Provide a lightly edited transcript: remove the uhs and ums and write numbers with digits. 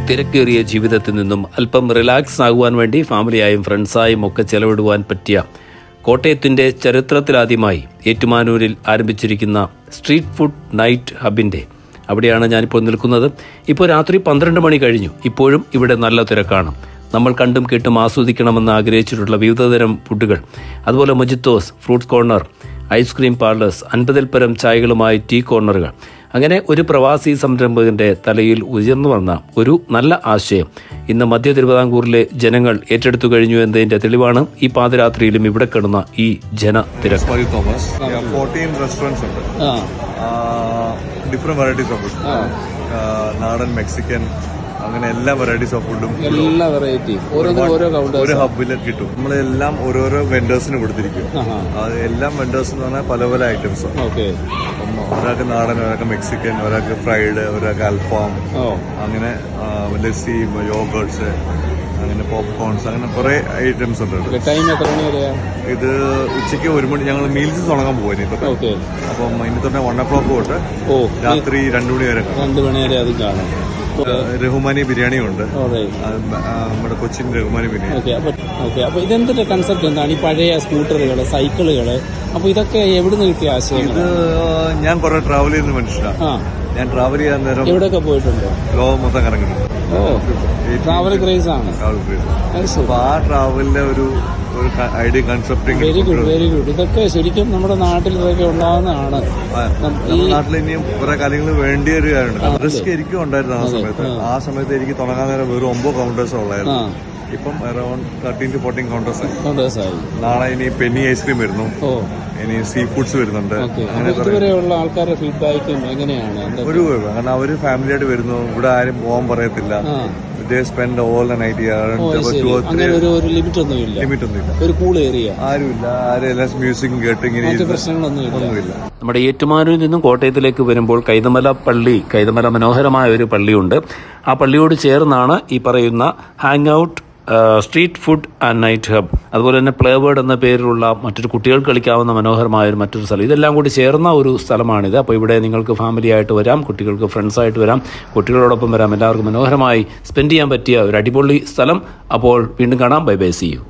തിരക്കേറിയ ജീവിതത്തിൽ നിന്നും അല്പം റിലാക്സ് ആകുവാൻ വേണ്ടി ഫാമിലിയായും ഫ്രണ്ട്സായും ഒക്കെ ചെലവിടുവാൻ പറ്റിയ കോട്ടയത്തിൻ്റെ ചരിത്രത്തിലാദ്യമായി ഏറ്റുമാനൂരിൽ ആരംഭിച്ചിരിക്കുന്ന സ്ട്രീറ്റ് ഫുഡ് നൈറ്റ് ഹബിൻ്റെ അവിടെയാണ് ഞാനിപ്പോൾ നിൽക്കുന്നത്. ഇപ്പോൾ രാത്രി 12 മണി കഴിഞ്ഞു. ഇപ്പോഴും ഇവിടെ നല്ല തിരക്കാണ്. നമ്മൾ കണ്ടും കേട്ടും ആസ്വദിക്കണമെന്ന് ആഗ്രഹിച്ചിട്ടുള്ള വിവിധതരം ഫുഡുകൾ, അതുപോലെ മൊജിത്തോസ്, ഫ്രൂട്ട്സ് കോർണർ, ഐസ്ക്രീം പാർലേഴ്സ്, 50-ൽ പരം ചായകളുമായി ടീ കോർണറുകൾ, അങ്ങനെ ഒരു പ്രവാസി സംരംഭകന്റെ തലയിൽ ഉയർന്നു വന്ന ഒരു നല്ല ആശയം ഇന്ന് മധ്യ തിരുവിതാംകൂറിലെ ജനങ്ങൾ ഏറ്റെടുത്തു കഴിഞ്ഞു എന്നതിന്റെ തെളിവാണ് ഈ പാതിരാത്രിയിലും ഇവിടെ കിടന്ന ഈ ജനത്തിരക്ക്. 14 റെസ്റ്റോറൻറ്റ്സ് ഉണ്ട്. ഡിഫറെന്റ് വെറൈറ്റീസ് ഓഫ് ഫുഡ്, നാടൻ, മെക്സിക്കൻ, അങ്ങനെ എല്ലാ വെറൈറ്റീസ് ഓഫ് ഫുഡും എല്ലാ വെറൈറ്റി ഒരു ഹബ്ബിൽ കിട്ടും. നമ്മളെല്ലാം ഓരോരോ വെൻഡേഴ്സിന് കൊടുത്തിരിക്കും. എല്ലാം വെൻഡേഴ്സ് എന്ന് പറഞ്ഞാൽ പല പല ഐറ്റംസ്. ഒരാൾക്ക് നാടൻ, ഒരാൾക്ക് മെക്സിക്കൻ, ഒരാൾക്ക് ഫ്രൈഡ്, ഒരാൾക്ക് അൽഫാം, അങ്ങനെ ലസ്സി, യോഗേർട്സ്, അങ്ങനെ പോപ്കോൺസ്, അങ്ങനെ കുറെ ഐറ്റംസ് ഉണ്ട്. ഇത് ഉച്ചയ്ക്ക് 1 മണി ഞങ്ങൾ മീൽസ് തുടങ്ങാൻ പോകും. അപ്പം ഇനി തന്നെ 1 o'clock തൊട്ട് രാത്രി 2 മണി വരെ. 2 മണി വരെ അത് കാണാം. റഹ്മാനി ബിരിയാണി ഉണ്ട്, നമ്മുടെ കൊച്ചിൻ റഹ്മാനി ബിരിയാണി. അപ്പൊ ഇതെന്തിന്റെ കൺസെപ്റ്റ് എന്താണ്? ഈ പഴയ സ്കൂട്ടറുകള്, സൈക്കിളുകള്, അപ്പൊ ഇതൊക്കെ എവിടുന്ന് കിട്ടിയ ആശയം? ഇത് ഞാൻ കുറെ ട്രാവൽ ചെയ്യുന്ന മനുഷ്യനാണ്. ഞാൻ ട്രാവൽ ചെയ്യാൻ നേരം എവിടെയൊക്കെ പോയിട്ടുണ്ട്? ലോകം മൊത്തം കറങ്ങിയിട്ടുണ്ട്. ട്രാവൽ ക്രേസ് ആണ്. അപ്പൊ ആ ട്രാവലിന്റെ ഒരു ഐഡിയ കൺസെപ്റ്റ്. Very good. ഇതൊക്കെ ശരിക്കും നമ്മുടെ നാട്ടിൽ ഇതൊക്കെ ഉണ്ടാകുന്നതാണ്. നമ്മുടെ നാട്ടിൽ ഇനിയും കുറെ കാര്യങ്ങൾ വേണ്ടി ഒരു കാര്യമുണ്ട്. റിസ്ക് എനിക്കും ഉണ്ടായിരുന്നു ആ സമയത്ത്. എനിക്ക് തുടങ്ങാൻ നേരം വെറും 9 കൗണ്ടേഴ്സ് ഉള്ളായിരുന്നു. ഇപ്പം അറൌണ്ട് 13 to 14 കൗണ്ടേഴ്സ് ആയി. നാളെ ഇനി പെന്നി ഐസ്ക്രീം വരുന്നു, ഇനി സീ ഫുഡ്സ് വരുന്നുണ്ട്. ഇതുവരെയുള്ള ആൾക്കാരുടെ ഫീഡ്ബാക്കും എങ്ങനെയാണ്? കാരണം അവര് ഫാമിലി ആയിട്ട് വരുന്നു, ഇവിടെ ആരും പോകാൻ പറയത്തില്ല. They spend all the night here. Limit ഒന്നുമില്ല. ഒരു കൂൾ ഏരിയ, ആരുമില്ല. ആരെല്ലാം മ്യൂസിക്കും കേട്ട് ഇങ്ങനെ പ്രശ്നങ്ങളൊന്നുമില്ല. നമ്മുടെ ഏറ്റുമാനൂരിൽ നിന്നും കോട്ടയത്തിലേക്ക് വരുമ്പോൾ കൈതമല മനോഹരമായ ഒരു പള്ളിയുണ്ട്. ആ പള്ളിയോട് ചേർന്നാണ് ഈ പറയുന്ന hang out street food and night hub, അതുപോലെ തന്നെ പ്ലേ വേർഡ് എന്ന പേരിലുള്ള മറ്റൊരു കുട്ടികൾക്ക് കളിക്കാവുന്ന മനോഹരമായ മറ്റൊരു സ്ഥലം. ഇതെല്ലാം കൂടി ചേർന്ന ഒരു സ്ഥലമാണിത്. അപ്പോൾ ഇവിടെ നിങ്ങൾക്ക് ഫാമിലി ആയിട്ട് വരാം, കുട്ടികൾക്ക് ഫ്രണ്ട്സായിട്ട് വരാം, കുട്ടികളോടൊപ്പം വരാം. എല്ലാവർക്കും മനോഹരമായി സ്പെൻഡ് ചെയ്യാൻ പറ്റിയ ഒരു അടിപൊളി സ്ഥലം. അപ്പോൾ വീണ്ടും കാണാം. Bye bye, see U.